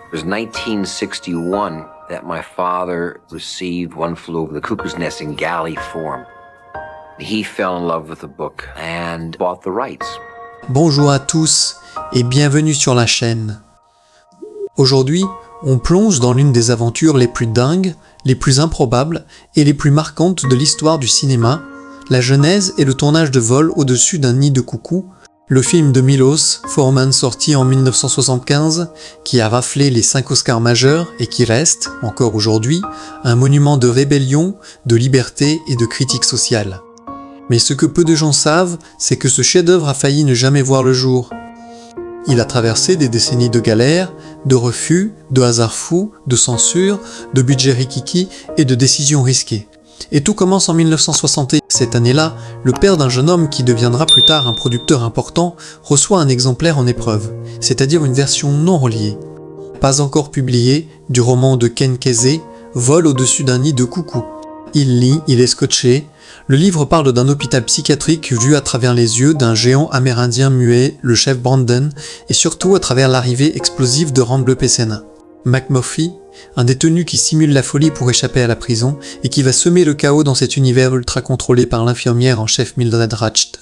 It was 1961 that my father received One Flew Over the Cuckoo's Nest in galley form. He fell in love with the book and bought the rights. Bonjour à tous et bienvenue sur la chaîne. Aujourd'hui, on plonge dans l'une des aventures les plus dingues, les plus improbables et les plus marquantes de l'histoire du cinéma, la genèse et le tournage de Vol au-dessus d'un nid de coucou, le film de Milos Forman sorti en 1975, qui a raflé les 5 Oscars majeurs et qui reste, encore aujourd'hui, un monument de rébellion, de liberté et de critique sociale. Mais ce que peu de gens savent, c'est que ce chef-d'œuvre a failli ne jamais voir le jour. Il a traversé des décennies de galères, de refus, de hasards fous, de censure, de budgets rikiki et de décisions risquées. Et tout commence en 1960. Cette année-là, le père d'un jeune homme qui deviendra plus tard un producteur important reçoit un exemplaire en épreuve, c'est-à-dire une version non reliée, pas encore publiée, du roman de Ken Kesey, Vol au-dessus d'un nid de coucou. Il lit, il est scotché. Le livre parle d'un hôpital psychiatrique vu à travers les yeux d'un géant amérindien muet, le chef Brandon, et surtout à travers l'arrivée explosive de Randle Pesena. McMurphy, un détenu qui simule la folie pour échapper à la prison et qui va semer le chaos dans cet univers ultra contrôlé par l'infirmière en chef Mildred Ratched.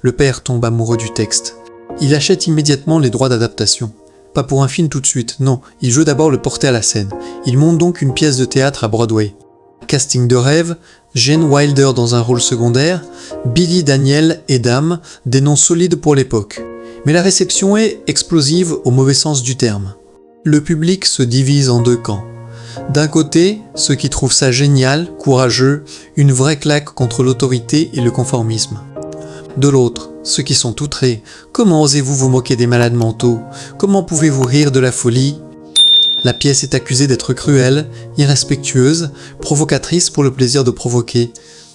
Le père tombe amoureux du texte. Il achète immédiatement les droits d'adaptation. Pas pour un film tout de suite, non, il veut d'abord le porter à la scène. Il monte donc une pièce de théâtre à Broadway. Casting de rêve, Gene Wilder dans un rôle secondaire, Billy Daniel et Dame, des noms solides pour l'époque. Mais la réception est explosive au mauvais sens du terme. Le public se divise en deux camps. D'un côté, ceux qui trouvent ça génial, courageux, une vraie claque contre l'autorité et le conformisme. De l'autre, ceux qui sont outrés. Comment osez-vous vous moquer des malades mentaux? Comment pouvez-vous rire de la folie? La pièce est accusée d'être cruelle, irrespectueuse, provocatrice pour le plaisir de provoquer.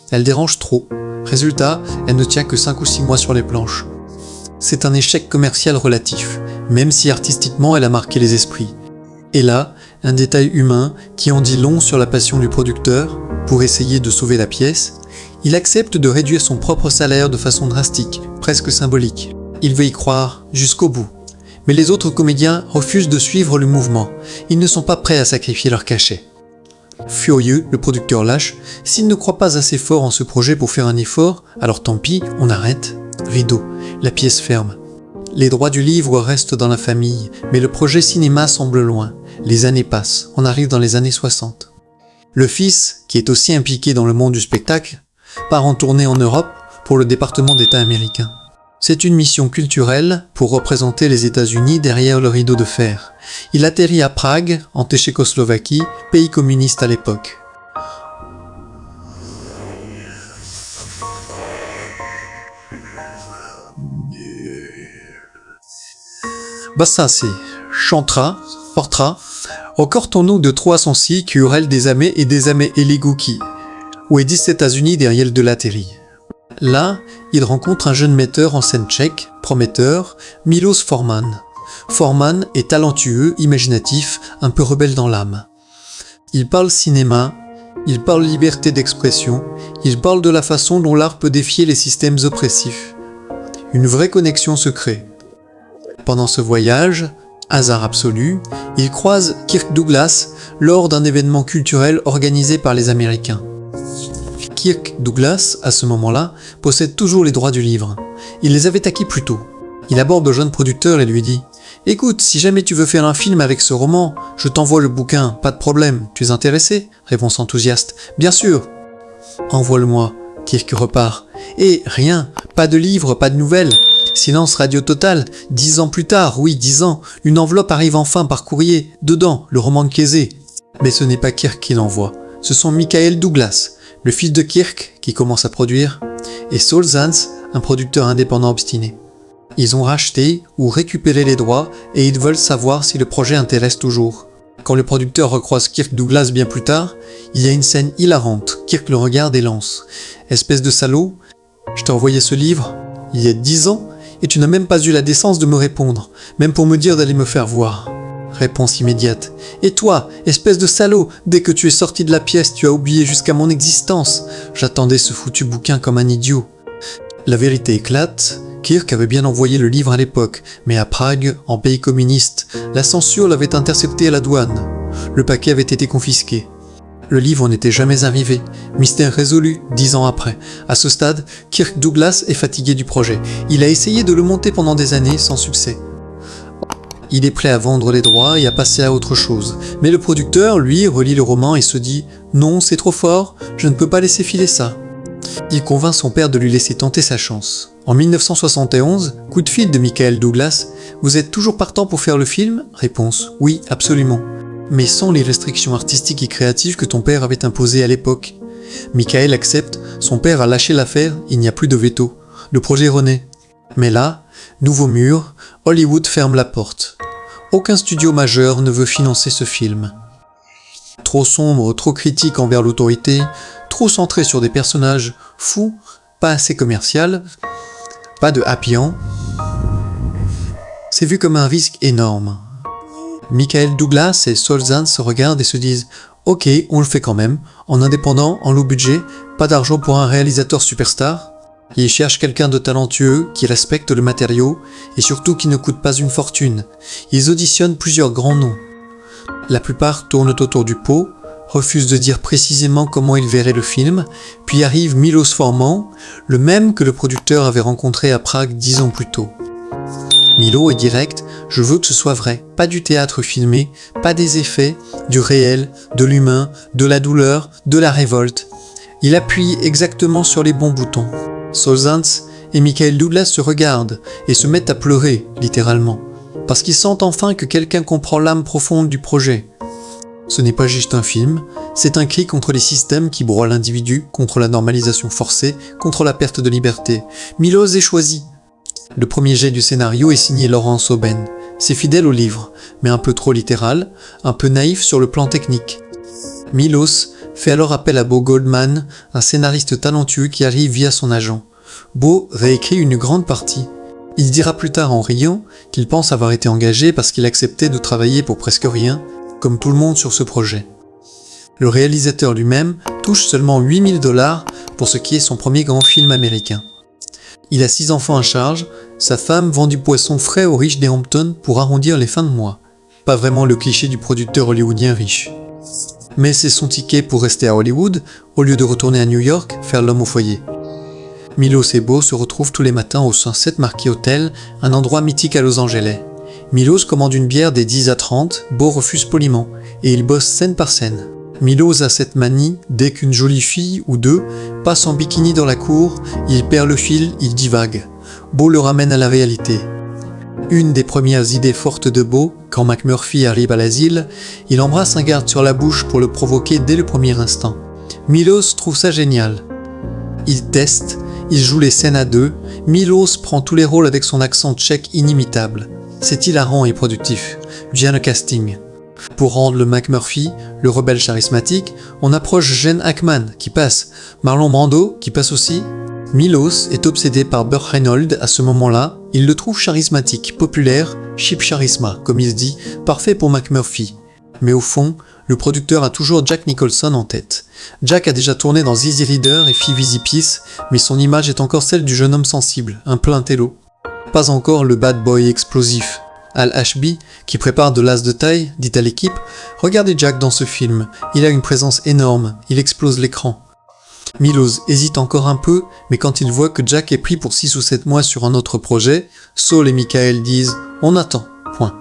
Elle dérange trop. Résultat, elle ne tient que 5 ou 6 mois sur les planches. C'est un échec commercial relatif, même si artistiquement elle a marqué les esprits. Et là, un détail humain qui en dit long sur la passion du producteur, pour essayer de sauver la pièce, il accepte de réduire son propre salaire de façon drastique, presque symbolique. Il veut y croire jusqu'au bout. Mais les autres comédiens refusent de suivre le mouvement. Ils ne sont pas prêts à sacrifier leur cachet. Furieux, le producteur lâche. S'il ne croit pas assez fort en ce projet pour faire un effort, alors tant pis, on arrête. Rideau, la pièce ferme. Les droits du livre restent dans la famille, mais le projet cinéma semble loin. Les années passent, on arrive dans les années 60. Le fils, qui est aussi impliqué dans le monde du spectacle, part en tournée en Europe pour le département d'État américain. C'est une mission culturelle pour représenter les États-Unis derrière le rideau de fer. Il atterrit à Prague, en Tchécoslovaquie, pays communiste à l'époque. Bassassi, chantera, portera, encore ton nom de trois sensi qui aurelle des amés et des amés Eligouki, où est 17 États-Unis derrière de l'atterri. Là, il rencontre un jeune metteur en scène tchèque, prometteur, Milos Forman. Forman est talentueux, imaginatif, un peu rebelle dans l'âme. Il parle cinéma, il parle liberté d'expression, il parle de la façon dont l'art peut défier les systèmes oppressifs. Une vraie connexion se crée. Pendant ce voyage, hasard absolu, il croise Kirk Douglas lors d'un événement culturel organisé par les Américains. Kirk Douglas, à ce moment-là, possède toujours les droits du livre. Il les avait acquis plus tôt. Il aborde le jeune producteur et lui dit « Écoute, si jamais tu veux faire un film avec ce roman, je t'envoie le bouquin, pas de problème. Tu es intéressé ?» Réponse enthousiaste « Bien sûr !»« Envoie-le-moi. » Kirk repart. « Et rien, pas de livre, pas de nouvelles. Silence radio total. 10 ans plus tard, oui, 10 ans, une enveloppe arrive enfin par courrier. Dedans, le roman de Kesey. Mais ce n'est pas Kirk qui l'envoie. Ce sont Michael Douglas, le fils de Kirk, qui commence à produire, et Saul Zaentz, un producteur indépendant obstiné. Ils ont racheté ou récupéré les droits et ils veulent savoir si le projet intéresse toujours. Quand le producteur recroise Kirk Douglas bien plus tard, il y a une scène hilarante. Kirk le regarde et lance « Espèce de salaud, je t'ai envoyé ce livre il y a 10 ans et tu n'as même pas eu la décence de me répondre, même pour me dire d'aller me faire voir. » Réponse immédiate. « Et toi, espèce de salaud, dès que tu es sorti de la pièce, tu as oublié jusqu'à mon existence. J'attendais ce foutu bouquin comme un idiot. » La vérité éclate, Kirk avait bien envoyé le livre à l'époque, mais à Prague, en pays communiste, la censure l'avait intercepté à la douane. Le paquet avait été confisqué. Le livre n'était jamais arrivé. Mystère résolu, 10 ans après. À ce stade, Kirk Douglas est fatigué du projet. Il a essayé de le monter pendant des années sans succès. Il est prêt à vendre les droits et à passer à autre chose. Mais le producteur, lui, relit le roman et se dit « Non, c'est trop fort, je ne peux pas laisser filer ça ». Il convainc son père de lui laisser tenter sa chance. En 1971, coup de fil de Michael Douglas « Vous êtes toujours partant pour faire le film ?» Réponse « Oui, absolument. » Mais sans les restrictions artistiques et créatives que ton père avait imposées à l'époque. Michael accepte, son père a lâché l'affaire, il n'y a plus de veto. Le projet renaît. Mais là, nouveau mur, Hollywood ferme la porte. Aucun studio majeur ne veut financer ce film. Trop sombre, trop critique envers l'autorité, trop centré sur des personnages fous, pas assez commercial, pas de happy end. C'est vu comme un risque énorme. Michael Douglas et Saul Zaentz se regardent et se disent « Ok, on le fait quand même, en indépendant, en low budget, pas d'argent pour un réalisateur superstar. » Ils cherchent quelqu'un de talentueux, qui respecte le matériau, et surtout qui ne coûte pas une fortune. Ils auditionnent plusieurs grands noms. La plupart tournent autour du pot, refusent de dire précisément comment ils verraient le film, puis arrive Milos Forman, le même que le producteur avait rencontré à Prague 10 ans plus tôt. Milo est direct, je veux que ce soit vrai, pas du théâtre filmé, pas des effets, du réel, de l'humain, de la douleur, de la révolte. Il appuie exactement sur les bons boutons. Saul Zaentz et Michael Douglas se regardent et se mettent à pleurer, littéralement, parce qu'ils sentent enfin que quelqu'un comprend l'âme profonde du projet. Ce n'est pas juste un film, c'est un cri contre les systèmes qui broient l'individu, contre la normalisation forcée, contre la perte de liberté. Milos est choisi. Le premier jet du scénario est signé Laurence Auben. C'est fidèle au livre, mais un peu trop littéral, un peu naïf sur le plan technique. Milos fait alors appel à Bo Goldman, un scénariste talentueux qui arrive via son agent. Bo réécrit une grande partie. Il dira plus tard en riant qu'il pense avoir été engagé parce qu'il acceptait de travailler pour presque rien, comme tout le monde sur ce projet. Le réalisateur lui-même touche seulement $8 000 pour ce qui est son premier grand film américain. Il a 6 enfants à charge, sa femme vend du poisson frais aux riches des Hamptons pour arrondir les fins de mois. Pas vraiment le cliché du producteur hollywoodien riche. Mais c'est son ticket pour rester à Hollywood, au lieu de retourner à New York, faire l'homme au foyer. Milos et Bo se retrouvent tous les matins au Sunset Marquis Hotel, un endroit mythique à Los Angeles. Milos commande une bière des 10 à 30, Bo refuse poliment, et ils bossent scène par scène. Milos a cette manie, dès qu'une jolie fille, ou deux, passe en bikini dans la cour, il perd le fil, il divague. Bo le ramène à la réalité. Une des premières idées fortes de Bo, quand McMurphy arrive à l'asile, il embrasse un garde sur la bouche pour le provoquer dès le premier instant. Milos trouve ça génial. Il teste, il joue les scènes à deux, Milos prend tous les rôles avec son accent tchèque inimitable. C'est hilarant et productif. Vient le casting. Pour rendre le McMurphy, le rebelle charismatique, on approche Gene Hackman qui passe, Marlon Brando qui passe aussi. Milos est obsédé par Burt Reynolds à ce moment-là, il le trouve charismatique, populaire, cheap charisma, comme il se dit, parfait pour McMurphy. Mais au fond, le producteur a toujours Jack Nicholson en tête. Jack a déjà tourné dans Easy Rider et Phoebe's Easy, mais son image est encore celle du jeune homme sensible, un peu intello. Pas encore le bad boy explosif. Al Ashby, qui prépare de l'as de taille, dit à l'équipe « Regardez Jack dans ce film, il a une présence énorme, il explose l'écran. » Milos hésite encore un peu, mais quand il voit que Jack est pris pour 6 ou 7 mois sur un autre projet, Saul et Michael disent « On attend, point. »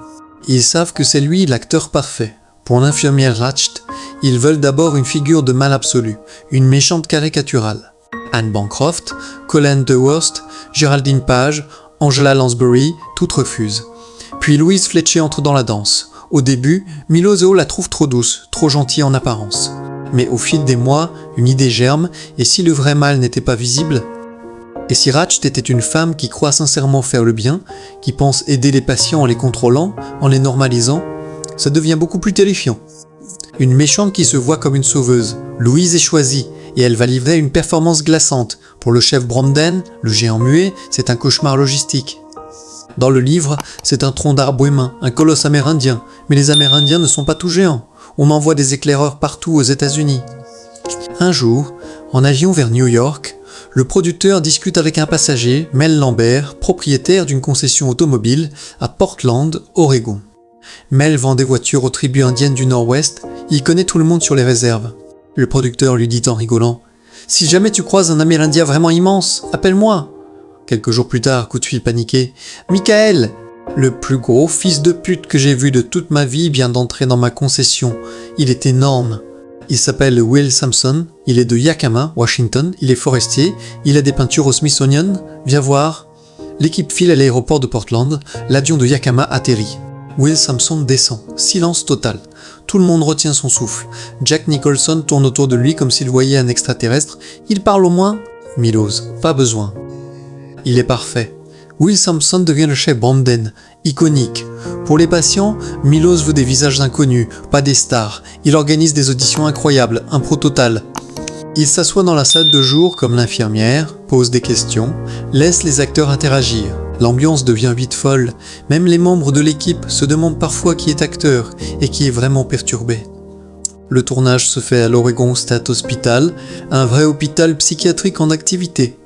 Ils savent que c'est lui l'acteur parfait. Pour l'infirmière Ratched, ils veulent d'abord une figure de mal absolu, une méchante caricaturale. Anne Bancroft, Colin Dewhurst, Geraldine Page, Angela Lansbury, toutes refusent. Puis Louise Fletcher entre dans la danse. Au début, Milos la trouve trop douce, trop gentille en apparence. Mais au fil des mois, une idée germe, et si le vrai mal n'était pas visible? Et si Ratched était une femme qui croit sincèrement faire le bien, qui pense aider les patients en les contrôlant, en les normalisant, ça devient beaucoup plus terrifiant. Une méchante qui se voit comme une sauveuse, Louise est choisie, et elle va livrer une performance glaçante. Pour le chef Bromden, le géant muet, c'est un cauchemar logistique. Dans le livre, c'est un tronc d'arbre humain, un colosse amérindien, mais les Amérindiens ne sont pas tout géants. On envoie des éclaireurs partout aux États-Unis. Un jour, en avion vers New York, Le producteur discute avec un passager, Mel Lambert, propriétaire d'une concession automobile à Portland, Oregon. Mel vend des voitures aux tribus indiennes du Nord-Ouest, il connaît tout le monde sur les réserves. Le producteur lui dit en rigolant « Si jamais tu croises un Amérindien vraiment immense, appelle-moi !» Quelques jours plus tard, coup de fil paniqué « Michael, le plus gros fils de pute que j'ai vu de toute ma vie vient d'entrer dans ma concession. Il est énorme. Il s'appelle Will Sampson, il est de Yakima, Washington, il est forestier, il a des peintures au Smithsonian, viens voir. » L'équipe file à l'aéroport de Portland, l'avion de Yakima atterrit. Will Sampson descend, silence total. Tout le monde retient son souffle. Jack Nicholson tourne autour de lui comme s'il voyait un extraterrestre. Il parle au moins ? Miloz, pas besoin. Il est parfait. Will Sampson devient le chef Branden, iconique. Pour les patients, Miloz veut des visages inconnus, pas des stars. Il organise des auditions incroyables, impro total. Il s'assoit dans la salle de jour comme l'infirmière, pose des questions, laisse les acteurs interagir. L'ambiance devient vite folle, même les membres de l'équipe se demandent parfois qui est acteur et qui est vraiment perturbé. Le tournage se fait à l'Oregon State Hospital, un vrai hôpital psychiatrique en activité.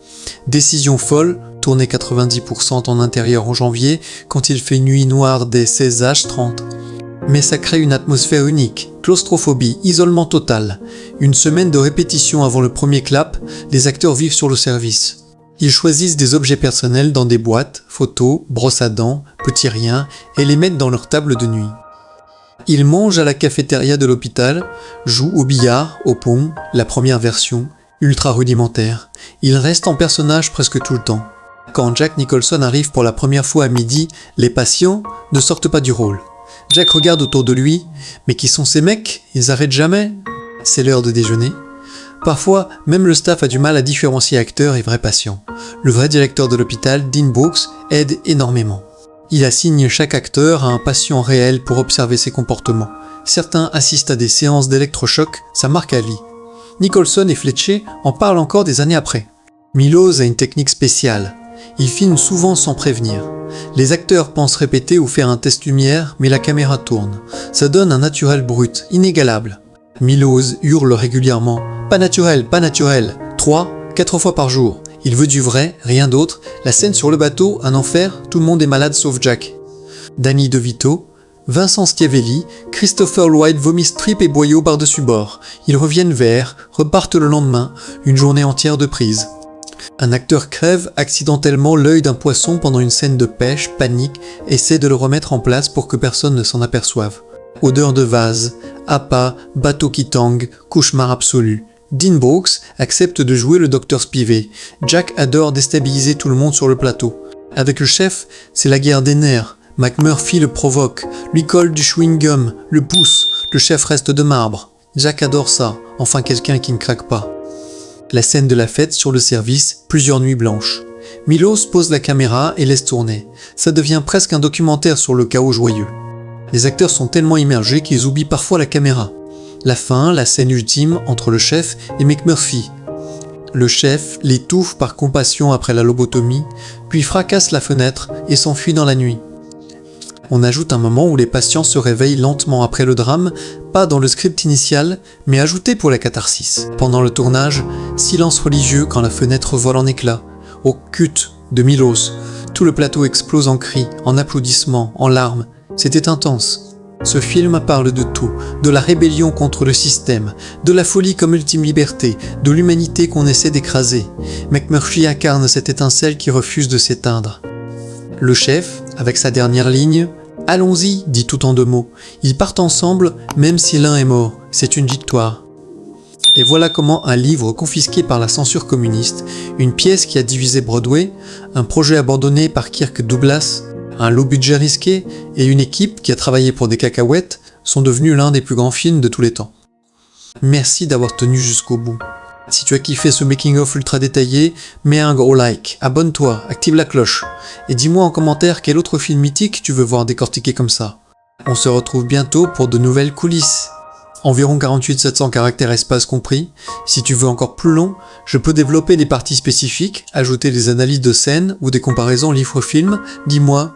Décision folle, tourner 90% en intérieur en janvier quand il fait nuit noire dès 16h30. Mais ça crée une atmosphère unique, claustrophobie, isolement total. Une semaine de répétition avant le premier clap, les acteurs vivent sur le service. Ils choisissent des objets personnels dans des boîtes, photos, brosses à dents, petits riens, et les mettent dans leur table de nuit. Ils mangent à la cafétéria de l'hôpital, jouent au billard, au pong, la première version, ultra rudimentaire. Ils restent en personnage presque tout le temps. Quand Jack Nicholson arrive pour la première fois à midi, les patients ne sortent pas du rôle. Jack regarde autour de lui, mais qui sont ces mecs? Ils arrêtent jamais? C'est l'heure de déjeuner. Parfois, même le staff a du mal à différencier acteurs et vrais patients. Le vrai directeur de l'hôpital, Dean Brooks, aide énormément. Il assigne chaque acteur à un patient réel pour observer ses comportements. Certains assistent à des séances d'électrochoc, ça marque à vie. Nicholson et Fletcher en parlent encore des années après. Miloz a une technique spéciale. Il filme souvent sans prévenir. Les acteurs pensent répéter ou faire un test lumière, mais la caméra tourne. Ça donne un naturel brut, inégalable. Miloz hurle régulièrement « Pas naturel, pas naturel !» 3, 4 fois par jour. Il veut du vrai, rien d'autre. La scène sur le bateau, un enfer, tout le monde est malade sauf Jack. Danny DeVito, Vincent Schiavelli, Christopher Lloyd vomissent tripes et boyaux par-dessus bord. Ils reviennent verts, repartent le lendemain, une journée entière de prise. Un acteur crève accidentellement l'œil d'un poisson pendant une scène de pêche, panique, essaie de le remettre en place pour que personne ne s'en aperçoive. Odeur de vase, appât, bateau qui tangue, cauchemar absolu. Dean Brooks accepte de jouer le Dr Spivey. Jack adore déstabiliser tout le monde sur le plateau. Avec le chef, c'est la guerre des nerfs. McMurphy le provoque, lui colle du chewing-gum, le pousse, le chef reste de marbre. Jack adore ça, enfin quelqu'un qui ne craque pas. La scène de la fête sur le service, plusieurs nuits blanches. Miloz pose la caméra et laisse tourner. Ça devient presque un documentaire sur le chaos joyeux. Les acteurs sont tellement immergés qu'ils oublient parfois la caméra. La fin, la scène ultime entre le chef et McMurphy. Le chef l'étouffe par compassion après la lobotomie, puis fracasse la fenêtre et s'enfuit dans la nuit. On ajoute un moment où les patients se réveillent lentement après le drame, pas dans le script initial, mais ajouté pour la catharsis. Pendant le tournage, silence religieux quand la fenêtre vole en éclats. Au cut de Miloz, tout le plateau explose en cris, en applaudissements, en larmes. C'était intense. Ce film parle de tout, de la rébellion contre le système, de la folie comme ultime liberté, de l'humanité qu'on essaie d'écraser. McMurphy incarne cette étincelle qui refuse de s'éteindre. Le chef, avec sa dernière ligne, « Allons-y », dit tout en 2 mots. Ils partent ensemble, même si l'un est mort. C'est une victoire. Et voilà comment un livre confisqué par la censure communiste, une pièce qui a divisé Broadway, un projet abandonné par Kirk Douglas, un low budget risqué et une équipe qui a travaillé pour des cacahuètes sont devenus l'un des plus grands films de tous les temps. Merci d'avoir tenu jusqu'au bout. Si tu as kiffé ce making-of ultra détaillé, mets un gros like, abonne-toi, active la cloche, et dis-moi en commentaire quel autre film mythique tu veux voir décortiqué comme ça. On se retrouve bientôt pour de nouvelles coulisses. Environ 48-700 caractères espace compris. Si tu veux encore plus long, je peux développer des parties spécifiques, ajouter des analyses de scènes ou des comparaisons livre-film, dis-moi.